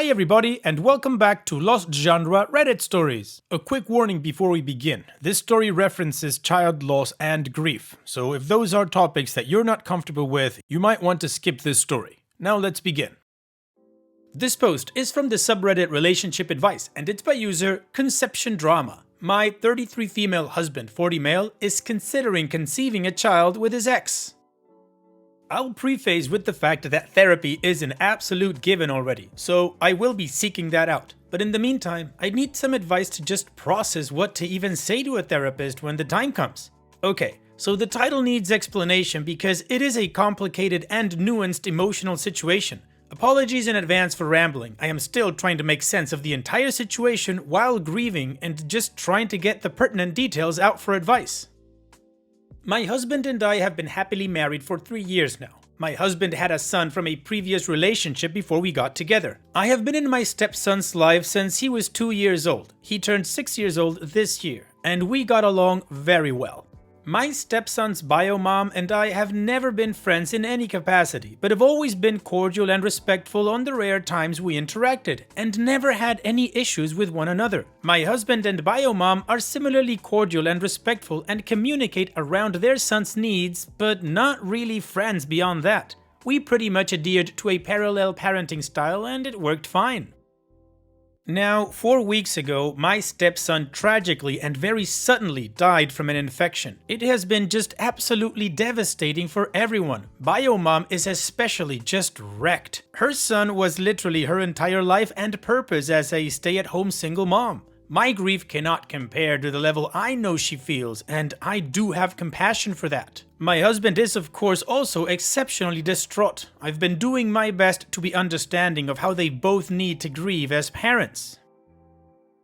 Hi everybody and welcome back to Lost Genre Reddit Stories. A quick warning before we begin. This story references child loss and grief, so if those are topics that you're not comfortable with, you might want to skip this story. Now let's begin. This post is from the subreddit Relationship Advice and it's by user Conception Drama. My 33 female husband, 40 male, is considering conceiving a child with his ex. I'll preface with the fact that therapy is an absolute given already, so I will be seeking that out. But in the meantime, I need some advice to just process what to even say to a therapist when the time comes. Okay, so the title needs explanation because it is a complicated and nuanced emotional situation. Apologies in advance for rambling, I am still trying to make sense of the entire situation while grieving and just trying to get the pertinent details out for advice. My husband and I have been happily married for 3 years now. My husband had a son from a previous relationship before we got together. I have been in my stepson's life since he was 2 years old. He turned 6 years old this year, and we got along very well. My stepson's bio mom and I have never been friends in any capacity, but have always been cordial and respectful on the rare times we interacted, and never had any issues with one another. My husband and bio mom are similarly cordial and respectful and communicate around their son's needs, but not really friends beyond that. We pretty much adhered to a parallel parenting style and it worked fine. Now, 4 weeks ago, my stepson tragically and very suddenly died from an infection. It has been just absolutely devastating for everyone. Bio mom is especially just wrecked. Her son was literally her entire life and purpose as a stay-at-home single mom. My grief cannot compare to the level I know she feels, and I do have compassion for that. My husband is of course also exceptionally distraught. I've been doing my best to be understanding of how they both need to grieve as parents.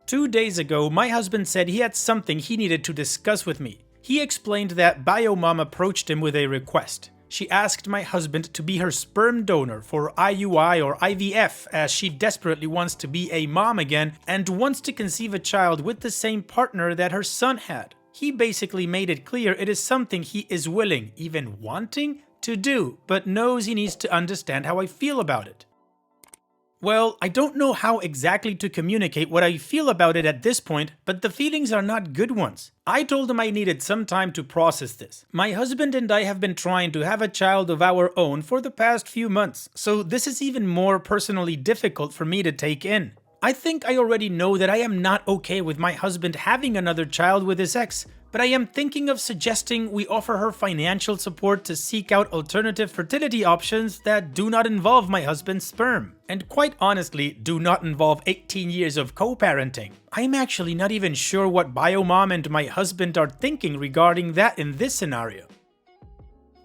2 days ago, my husband said he had something he needed to discuss with me. He explained that bio mom approached him with a request. She asked my husband to be her sperm donor for IUI or IVF, as she desperately wants to be a mom again and wants to conceive a child with the same partner that her son had. He basically made it clear it is something he is willing, even wanting, to do, but knows he needs to understand how I feel about it. Well, I don't know how exactly to communicate what I feel about it at this point, but the feelings are not good ones. I told him I needed some time to process this. My husband and I have been trying to have a child of our own for the past few months, so this is even more personally difficult for me to take in. I think I already know that I am not okay with my husband having another child with his ex, but I am thinking of suggesting we offer her financial support to seek out alternative fertility options that do not involve my husband's sperm. And quite honestly, do not involve 18 years of co-parenting. I'm actually not even sure what bio mom and my husband are thinking regarding that in this scenario.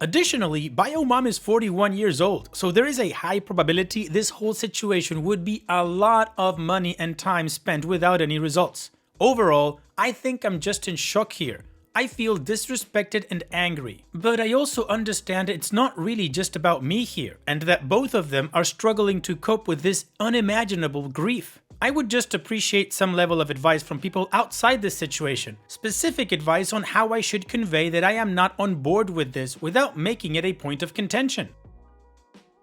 Additionally, bio mom is 41 years old, so there is a high probability this whole situation would be a lot of money and time spent without any results. Overall, I think I'm just in shock here. I feel disrespected and angry. But I also understand it's not really just about me here, and that both of them are struggling to cope with this unimaginable grief. I would just appreciate some level of advice from people outside this situation. Specific advice on how I should convey that I am not on board with this without making it a point of contention.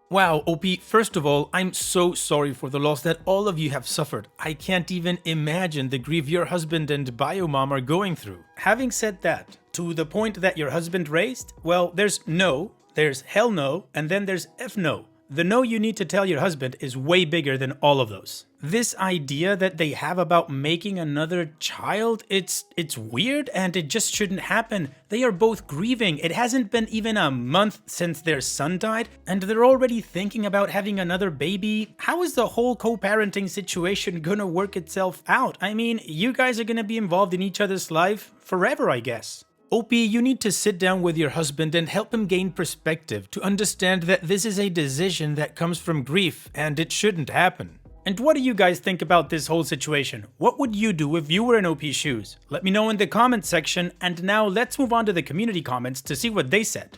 Wow, OP, first of all, I'm so sorry for the loss that all of you have suffered. I can't even imagine the grief your husband and bio mom are going through. Having said that, to the point that your husband raised, well, there's no, there's hell no, and then there's F no. The no you need to tell your husband is way bigger than all of those. This idea that they have about making another child, it's weird and it just shouldn't happen. They are both grieving. It hasn't been even a month since their son died and they're already thinking about having another baby. How is the whole co-parenting situation gonna work itself out? I mean, you guys are gonna be involved in each other's life forever, I guess. OP, you need to sit down with your husband and help him gain perspective to understand that this is a decision that comes from grief and it shouldn't happen. And what do you guys think about this whole situation? What would you do if you were in OP's shoes? Let me know in the comments section, and now let's move on to the community comments to see what they said.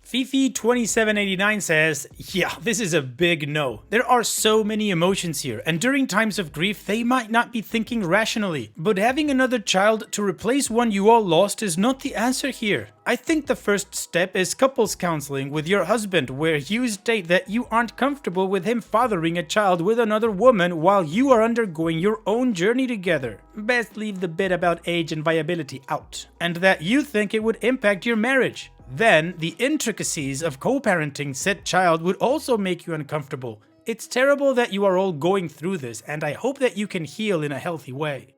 Fifi2789 says, yeah, this is a big no. There are so many emotions here, and during times of grief, they might not be thinking rationally. But having another child to replace one you all lost is not the answer here. I think the first step is couples counseling with your husband, where you state that you aren't comfortable with him fathering a child with another woman while you are undergoing your own journey together. Best leave the bit about age and viability out, and that you think it would impact your marriage. Then, the intricacies of co-parenting said child would also make you uncomfortable. It's terrible that you are all going through this, and I hope that you can heal in a healthy way.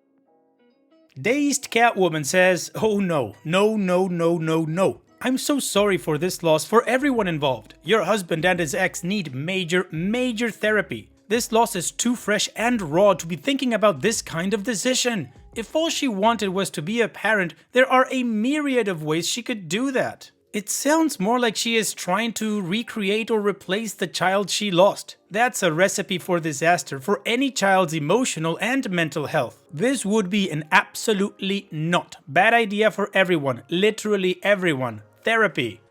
Dazed Catwoman says, oh no, no, no, no, no, no. I'm so sorry for this loss for everyone involved. Your husband and his ex need major therapy. This loss is too fresh and raw to be thinking about this kind of decision. If all she wanted was to be a parent, there are a myriad of ways she could do that. It sounds more like she is trying to recreate or replace the child she lost. That's a recipe for disaster for any child's emotional and mental health. This would be an absolutely not bad idea for everyone, literally everyone. Therapy.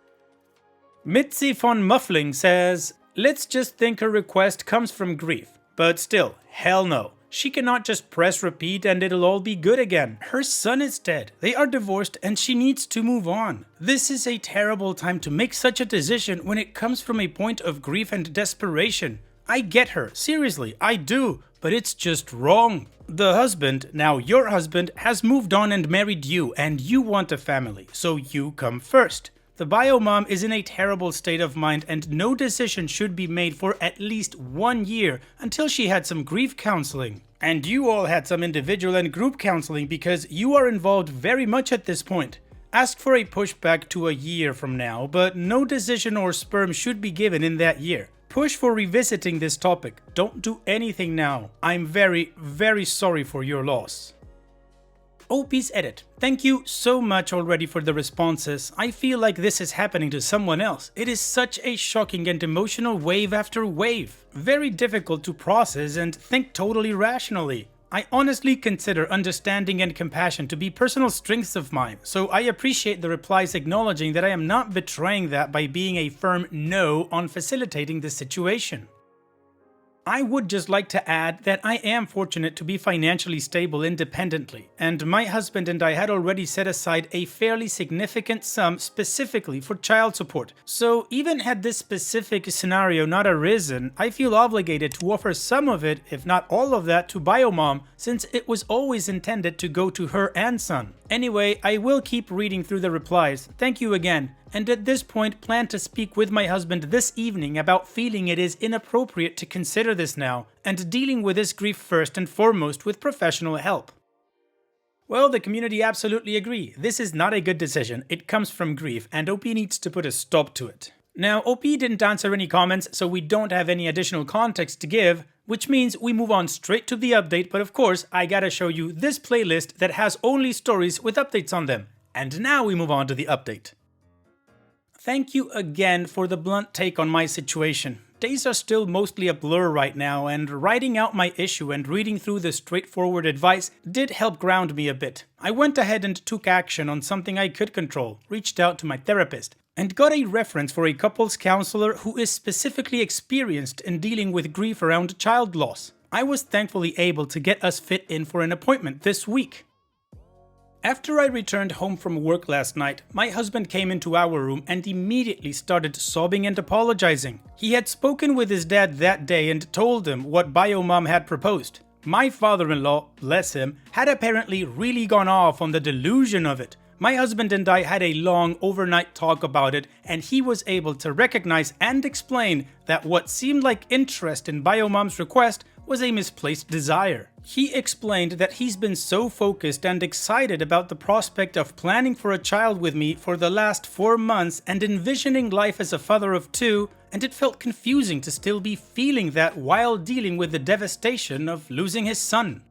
Mitzi von Muffling says, let's just think her request comes from grief. But still, hell no. She cannot just press repeat and it'll all be good again. Her son is dead, they are divorced, and she needs to move on. This is a terrible time to make such a decision when it comes from a point of grief and desperation. I get her, seriously, I do, but it's just wrong. The husband, now your husband, has moved on and married you, and you want a family, so you come first. The bio mom is in a terrible state of mind, and no decision should be made for at least 1 year until she had some grief counseling. And you all had some individual and group counseling because you are involved very much at this point. Ask for a pushback to a year from now, but no decision or sperm should be given in that year. Push for revisiting this topic. Don't do anything now. I'm very sorry for your loss. OP's edit. Thank you so much already for the responses. I feel like this is happening to someone else. It is such a shocking and emotional wave after wave. Very difficult to process and think totally rationally. I honestly consider understanding and compassion to be personal strengths of mine, so I appreciate the replies acknowledging that I am not betraying that by being a firm no on facilitating this situation. I would just like to add that I am fortunate to be financially stable independently, and my husband and I had already set aside a fairly significant sum specifically for child support. So even had this specific scenario not arisen, I feel obligated to offer some of it, if not all of that, to Biomom, since it was always intended to go to her and son. Anyway, I will keep reading through the replies. Thank you again. And at this point plan to speak with my husband this evening about feeling it is inappropriate to consider this now, and dealing with his grief first and foremost with professional help. Well, the community absolutely agree. This is not a good decision. It comes from grief, and OP needs to put a stop to it. Now, OP didn't answer any comments, so we don't have any additional context to give, which means we move on straight to the update, but of course, I gotta show you this playlist that has only stories with updates on them. And now we move on to the update. Thank you again for the blunt take on my situation. Days are still mostly a blur right now, and writing out my issue and reading through the straightforward advice did help ground me a bit. I went ahead and took action on something I could control, reached out to my therapist, and got a reference for a couples counselor who is specifically experienced in dealing with grief around child loss. I was thankfully able to get us fit in for an appointment this week. After I returned home from work last night, my husband came into our room and immediately started sobbing and apologizing. He had spoken with his dad that day and told him what Biomom had proposed. My father-in-law, bless him, had apparently really gone off on the delusion of it. My husband and I had a long overnight talk about it, and he was able to recognize and explain that what seemed like interest in Biomom's request was a misplaced desire. He explained that he's been so focused and excited about the prospect of planning for a child with me for the last 4 months and envisioning life as a father of 2, and it felt confusing to still be feeling that while dealing with the devastation of losing his son.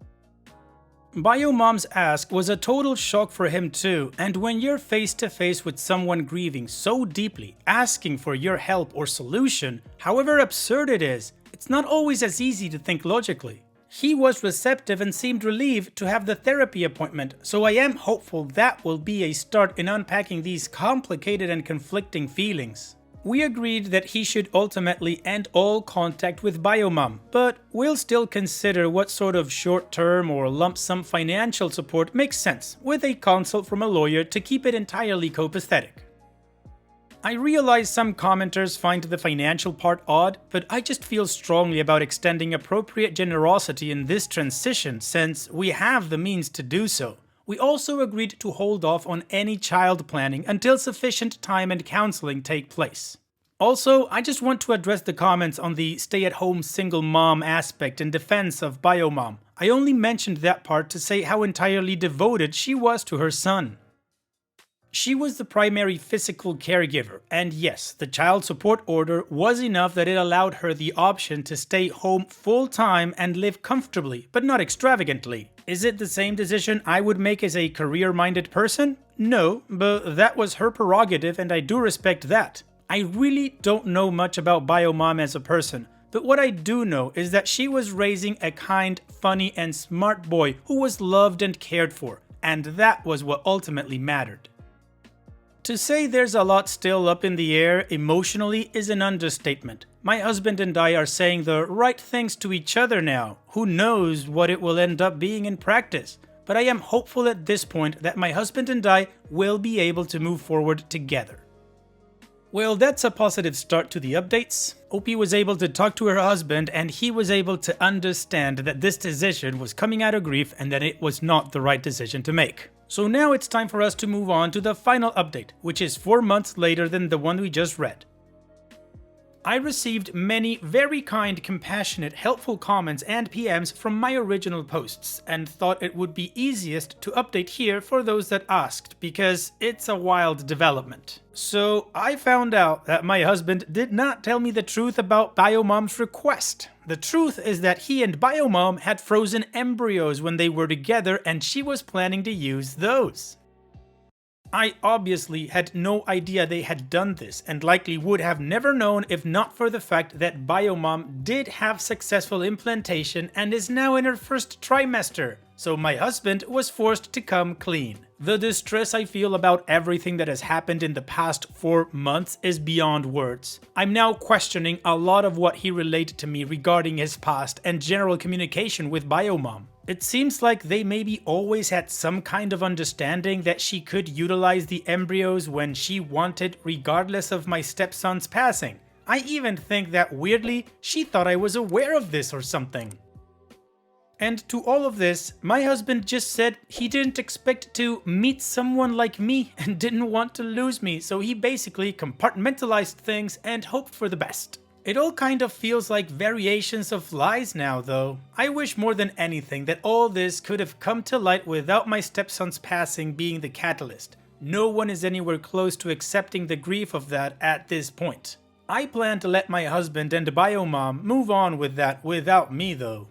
Biomom's ask was a total shock for him too, and when you're face to face with someone grieving so deeply, asking for your help or solution, however absurd it is, it's not always as easy to think logically. He was receptive and seemed relieved to have the therapy appointment, so I am hopeful that will be a start in unpacking these complicated and conflicting feelings. We agreed that he should ultimately end all contact with Biomom, but we'll still consider what sort of short-term or lump sum financial support makes sense, with a consult from a lawyer to keep it entirely copacetic. I realize some commenters find the financial part odd, but I just feel strongly about extending appropriate generosity in this transition since we have the means to do so. We also agreed to hold off on any child planning until sufficient time and counseling take place. Also, I just want to address the comments on the stay-at-home single mom aspect in defense of Biomom. I only mentioned that part to say how entirely devoted she was to her son. She was the primary physical caregiver, and yes, the child support order was enough that it allowed her the option to stay home full-time and live comfortably, but not extravagantly. Is it the same decision I would make as a career-minded person? No, but that was her prerogative and I do respect that. I really don't know much about Biomom as a person, but what I do know is that she was raising a kind, funny, and smart boy who was loved and cared for, and that was what ultimately mattered. To say there's a lot still up in the air emotionally is an understatement. My husband and I are saying the right things to each other now. Who knows what it will end up being in practice? But I am hopeful at this point that my husband and I will be able to move forward together. Well, that's a positive start to the updates. Opie was able to talk to her husband and he was able to understand that this decision was coming out of grief and that it was not the right decision to make. So now it's time for us to move on to the final update, which is 4 months later than the one we just read. I received many very kind, compassionate, helpful comments and PMs from my original posts, and thought it would be easiest to update here for those that asked, because it's a wild development. So I found out that my husband did not tell me the truth about Biomom's request. The truth is that he and Biomom had frozen embryos when they were together and she was planning to use those. I obviously had no idea they had done this and likely would have never known if not for the fact that Biomom did have successful implantation and is now in her first trimester, so my husband was forced to come clean. The distress I feel about everything that has happened in the past 4 months is beyond words. I'm now questioning a lot of what he relayed to me regarding his past and general communication with Biomom. It seems like they maybe always had some kind of understanding that she could utilize the embryos when she wanted, regardless of my stepson's passing. I even think that weirdly, she thought I was aware of this or something. And to all of this, my husband just said he didn't expect to meet someone like me and didn't want to lose me, so he basically compartmentalized things and hoped for the best. It all kind of feels like variations of lies now, though. I wish more than anything that all this could have come to light without my stepson's passing being the catalyst. No one is anywhere close to accepting the grief of that at this point. I plan to let my husband and Biomom move on with that without me, though.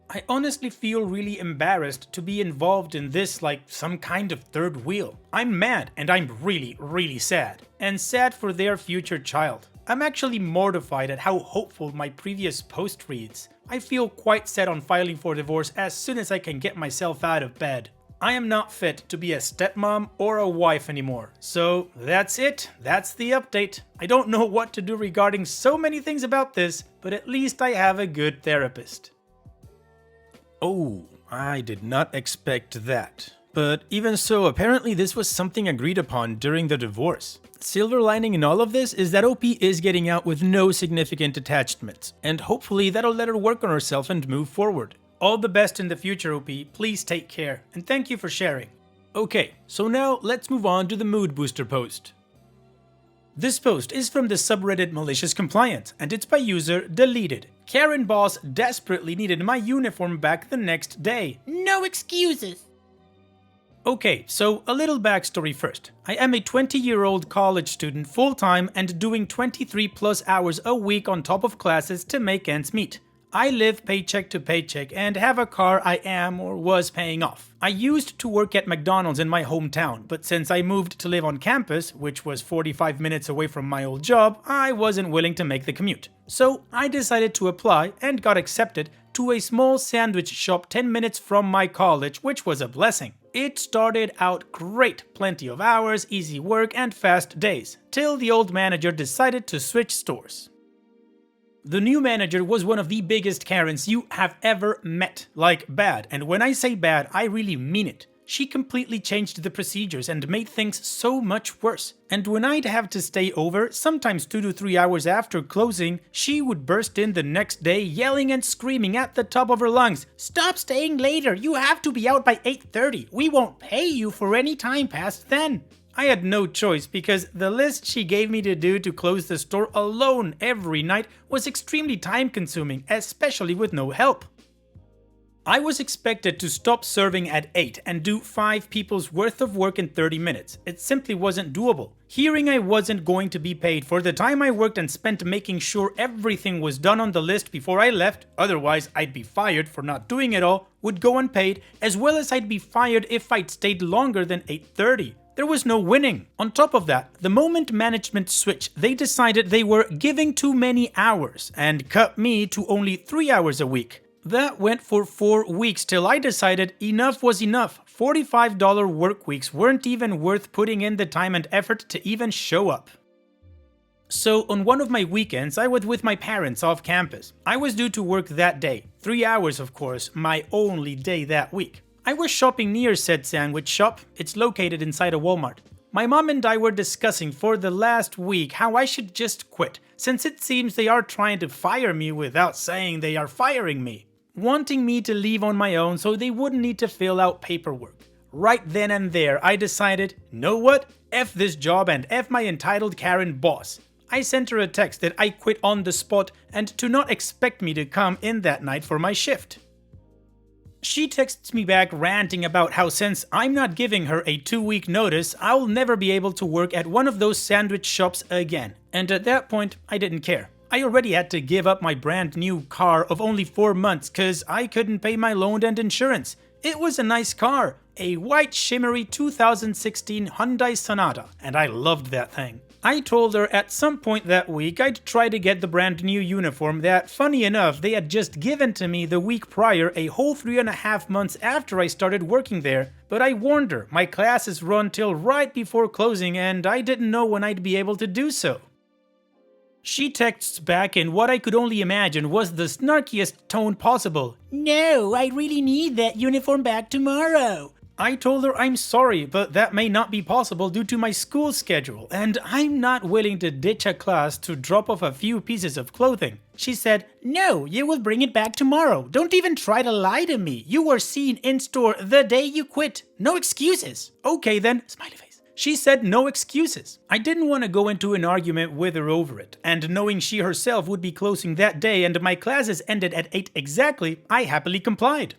I honestly feel really embarrassed to be involved in this like some kind of third wheel. I'm mad and I'm really sad. And sad for their future child. I'm actually mortified at how hopeful my previous post reads. I feel quite set on filing for divorce as soon as I can get myself out of bed. I am not fit to be a stepmom or a wife anymore. So that's it, that's the update. I don't know what to do regarding so many things about this, but at least I have a good therapist. Oh, I did not expect that. But even so, apparently this was something agreed upon during the divorce. Silver lining in all of this is that OP is getting out with no significant attachments, and hopefully that'll let her work on herself and move forward. All the best in the future, OP, please take care, and thank you for sharing. Okay, so now let's move on to the mood booster post. This post is from the subreddit Malicious Compliance, and it's by user Deleted. Karen Boss desperately needed my uniform back the next day. No excuses. Okay, so a little backstory first. I am a 20-year-old college student full-time and doing 23 plus hours a week on top of classes to make ends meet. I live paycheck to paycheck and have a car I am or was paying off. I used to work at McDonald's in my hometown, but since I moved to live on campus, which was 45 minutes away from my old job, I wasn't willing to make the commute. So I decided to apply and got accepted to a small sandwich shop 10 minutes from my college, which was a blessing. It started out great, plenty of hours, easy work, and fast days, till the old manager decided to switch stores. The new manager was one of the biggest Karens you have ever met, like bad, and when I say bad, I really mean it. She completely changed the procedures and made things so much worse. And when I'd have to stay over, sometimes 2 to 3 hours after closing, she would burst in the next day yelling and screaming at the top of her lungs, "Stop staying later, you have to be out by 8:30, we won't pay you for any time past then." I had no choice because the list she gave me to do to close the store alone every night was extremely time consuming, especially with no help. I was expected to stop serving at 8 and do 5 people's worth of work in 30 minutes. It simply wasn't doable. Hearing I wasn't going to be paid for the time I worked and spent making sure everything was done on the list before I left, otherwise I'd be fired for not doing it all, would go unpaid, as well as I'd be fired if I'd stayed longer than 8:30. There was no winning. On top of that, the moment management switched, they decided they were giving too many hours and cut me to only 3 hours a week. That went for 4 weeks till I decided enough was enough. $45 work weeks weren't even worth putting in the time and effort to even show up. So on one of my weekends, I was with my parents off campus. I was due to work that day. 3 hours, of course, my only day that week. I was shopping near said sandwich shop. It's located inside a Walmart. My mom and I were discussing for the last week how I should just quit, since it seems they are trying to fire me without saying they are firing me, wanting me to leave on my own so they wouldn't need to fill out paperwork. Right then and there, I decided, know what? F this job and F my entitled Karen boss. I sent her a text that I quit on the spot and to not expect me to come in that night for my shift. She texts me back ranting about how since I'm not giving her a 2-week notice, I'll never be able to work at one of those sandwich shops again. And at that point, I didn't care. I already had to give up my brand new car of only 4 months cause I couldn't pay my loan and insurance. It was a nice car, a white shimmery 2016 Hyundai Sonata, and I loved that thing. I told her at some point that week I'd try to get the brand new uniform that, funny enough, they had just given to me the week prior, a whole 3.5 months after I started working there, but I warned her my classes run till right before closing and I didn't know when I'd be able to do so. She texts back in what I could only imagine was the snarkiest tone possible. "No, I really need that uniform back tomorrow." I told her I'm sorry, but that may not be possible due to my school schedule, and I'm not willing to ditch a class to drop off a few pieces of clothing. She said, "No, you will bring it back tomorrow. Don't even try to lie to me. You were seen in store the day you quit. No excuses." Okay then, smiley face. She said no excuses. I didn't want to go into an argument with her over it, and knowing she herself would be closing that day and my classes ended at 8 exactly, I happily complied.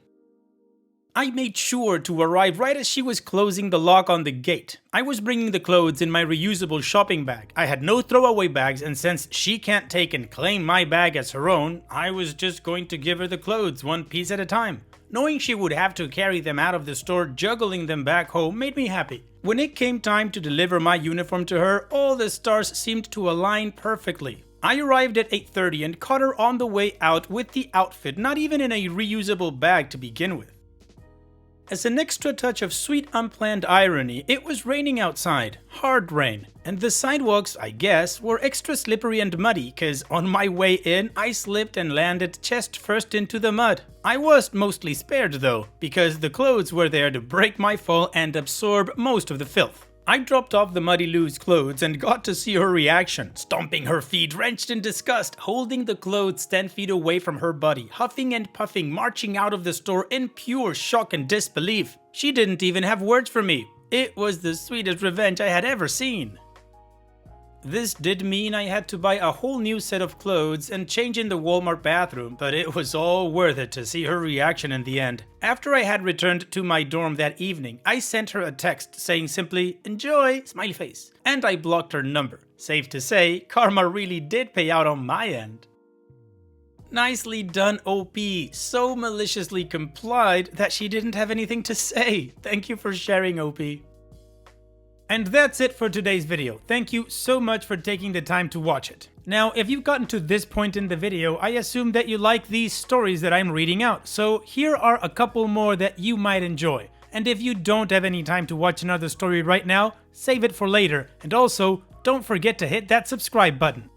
I made sure to arrive right as she was closing the lock on the gate. I was bringing the clothes in my reusable shopping bag. I had no throwaway bags, and since she can't take and claim my bag as her own, I was just going to give her the clothes one piece at a time. Knowing she would have to carry them out of the store, juggling them back home made me happy. When it came time to deliver my uniform to her, all the stars seemed to align perfectly. I arrived at 8:30 and caught her on the way out with the outfit, not even in a reusable bag to begin with. As an extra touch of sweet unplanned irony, it was raining outside, hard rain, and the sidewalks, I guess, were extra slippery and muddy cause on my way in, I slipped and landed chest first into the mud. I was mostly spared though, because the clothes were there to break my fall and absorb most of the filth. I dropped off the muddy loose clothes and got to see her reaction, stomping her feet, wrenched in disgust, holding the clothes 10 feet away from her body, huffing and puffing, marching out of the store in pure shock and disbelief. She didn't even have words for me. It was the sweetest revenge I had ever seen. This did mean I had to buy a whole new set of clothes and change in the Walmart bathroom, but it was all worth it to see her reaction in the end. After I had returned to my dorm that evening, I sent her a text saying simply, "Enjoy," smiley face, and I blocked her number. Safe to say, karma really did pay out on my end. Nicely done, OP. So maliciously complied that she didn't have anything to say. Thank you for sharing, OP. And that's it for today's video. Thank you so much for taking the time to watch it. Now, if you've gotten to this point in the video, I assume that you like these stories that I'm reading out, so here are a couple more that you might enjoy. And if you don't have any time to watch another story right now, save it for later, and also, don't forget to hit that subscribe button.